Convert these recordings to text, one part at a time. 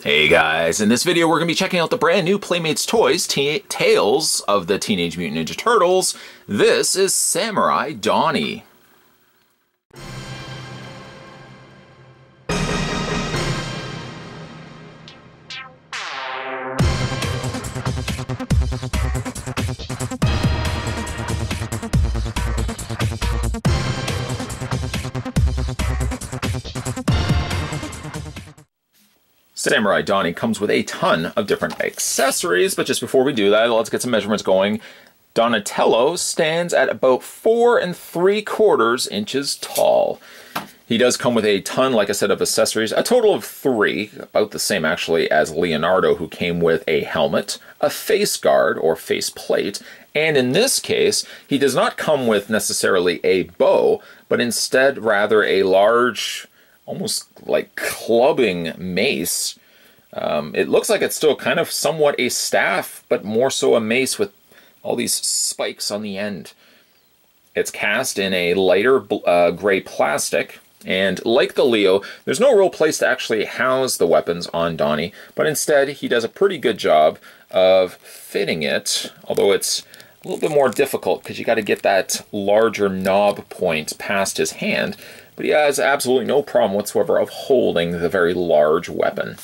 Hey guys, in this video we're going to be checking out the brand new Playmates toys, Tales of the Teenage Mutant Ninja Turtles. This is Samurai Donnie. Samurai Donnie comes with a ton of different accessories, but just before we do that, let's get some measurements going. Donatello stands at about 4 3/4 inches tall. He does come with a ton, like I said, of accessories, a total of 3, about the same actually as Leonardo, who came with a helmet, a face guard or face plate, and in this case, he does not come with necessarily a bow, but instead rather a large, almost like clubbing mace. It looks like it's still kind of somewhat a staff, but more so a mace with all these spikes on the end. It's cast in a lighter gray plastic, and like the Leo, there's no real place to actually house the weapons on Donnie, but instead he does a pretty good job of fitting it, although it's a little bit more difficult because you got to get that larger knob point past his hand, but he has absolutely no problem whatsoever of holding the very large weapon.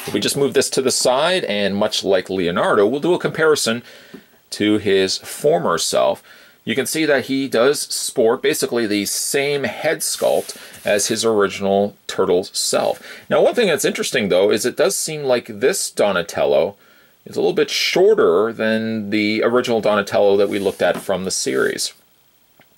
If we just move this to the side, and much like Leonardo, we'll do a comparison to his former self. You can see that he does sport basically the same head sculpt as his original turtle self. Now, one thing that's interesting, though, is it does seem like this Donatello is a little bit shorter than the original Donatello that we looked at from the series.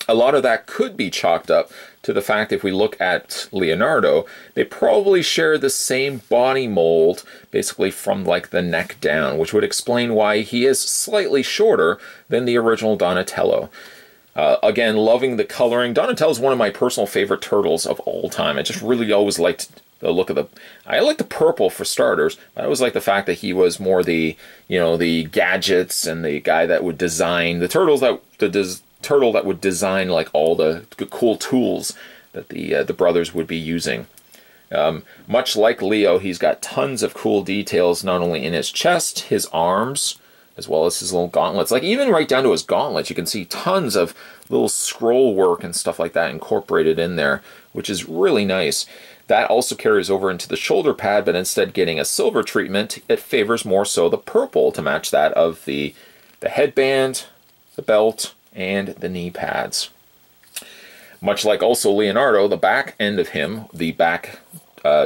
A lot of that could be chalked up to the fact if we look at Leonardo, they probably share the same body mold, basically from like the neck down, which would explain why he is slightly shorter than the original Donatello. Again, loving the coloring. Donatello is one of my personal favorite turtles of all time. I just really always liked the look of the... I like the purple for starters, but I always like the fact that he was more the, the gadgets and the guy that would design the turtles that... turtle that would design like all the cool tools that the brothers would be using. Much like Leo, he's got tons of cool details, not only in his chest, his arms, as well as his little gauntlets. Like even right down to his gauntlets, you can see tons of little scroll work and stuff like that incorporated in there, which is really nice. That also carries over into the shoulder pad, but instead getting a silver treatment, it favors more so the purple to match that of the headband, the belt, and the knee pads. Much like also Leonardo, the back end of him, the back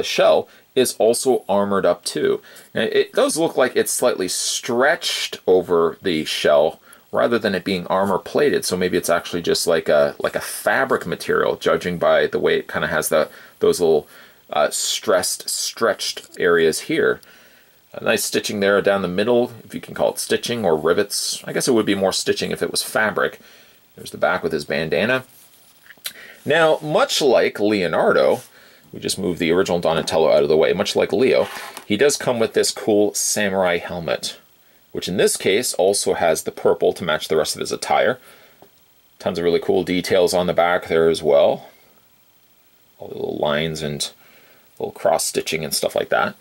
shell, is also armored up too. Now, it does look like it's slightly stretched over the shell rather than it being armor plated, so maybe it's actually just like a fabric material, judging by the way it kind of has those little stretched areas here. A nice stitching there down the middle, if you can call it stitching, or rivets. I guess it would be more stitching if it was fabric. There's the back with his bandana. Now, much like Leonardo, we just moved the original Donatello out of the way, much like Leo, he does come with this cool samurai helmet, which in this case also has the purple to match the rest of his attire. Tons of really cool details on the back there as well. All the little lines and little cross stitching and stuff like that.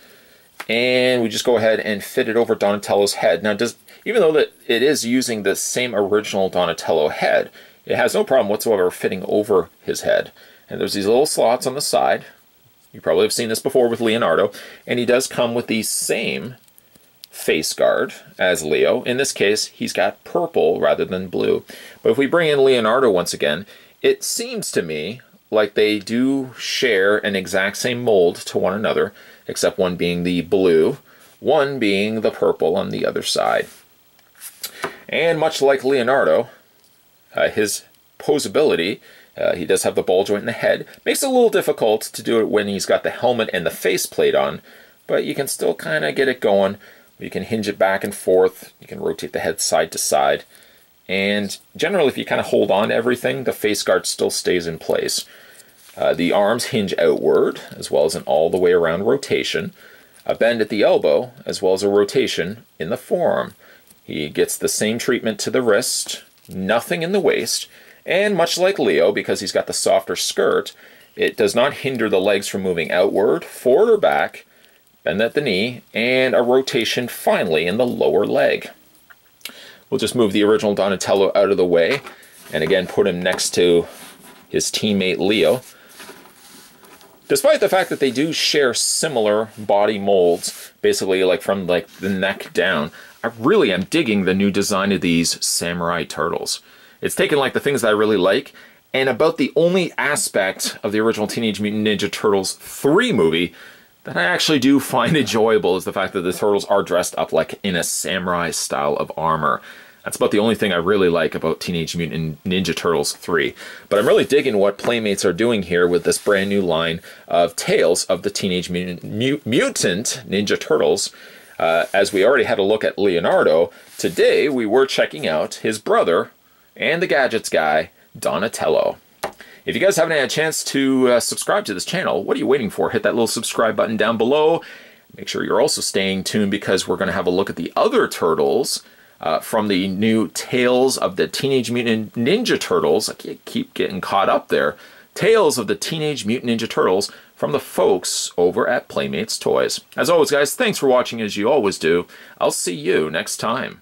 And we just go ahead and fit it over Donatello's head. Now, even though that it is using the same original Donatello head, it has no problem whatsoever fitting over his head. And there's these little slots on the side. You probably have seen this before with Leonardo. And he does come with the same face guard as Leo. In this case, he's got purple rather than blue. But if we bring in Leonardo once again, it seems to me like they do share an exact same mold to one another, except one being the blue, one being the purple on the other side. And much like Leonardo, his posability, he does have the ball joint in the head. Makes it a little difficult to do it when he's got the helmet and the face plate on, but you can still kind of get it going. You can hinge it back and forth. You can rotate the head side to side. And generally, if you kind of hold on to everything, the face guard still stays in place. The arms hinge outward, as well as an all-the-way around rotation. A bend at the elbow, as well as a rotation in the forearm. He gets the same treatment to the wrist, nothing in the waist, and much like Leo, because he's got the softer skirt, it does not hinder the legs from moving outward, forward or back, bend at the knee, and a rotation finally in the lower leg. We'll just move the original Donatello out of the way, and again put him next to his teammate Leo. Despite the fact that they do share similar body molds, basically like from like the neck down, I really am digging the new design of these samurai turtles. It's taken like the things that I really like, and about the only aspect of the original Teenage Mutant Ninja Turtles 3 movie that I actually do find enjoyable is the fact that the turtles are dressed up like in a samurai style of armor. That's about the only thing I really like about Teenage Mutant Ninja Turtles 3. But I'm really digging what Playmates are doing here with this brand new line of Tales of the Teenage Mutant Ninja Turtles. As we already had a look at Leonardo, today we were checking out his brother and the gadgets guy, Donatello. If you guys haven't had a chance to subscribe to this channel, what are you waiting for? Hit that little subscribe button down below. Make sure you're also staying tuned because we're going to have a look at the other turtles from the new Tales of the Teenage Mutant Ninja Turtles. I keep getting caught up there. Tales of the Teenage Mutant Ninja Turtles from the folks over at Playmates Toys. As always, guys, thanks for watching as you always do. I'll see you next time.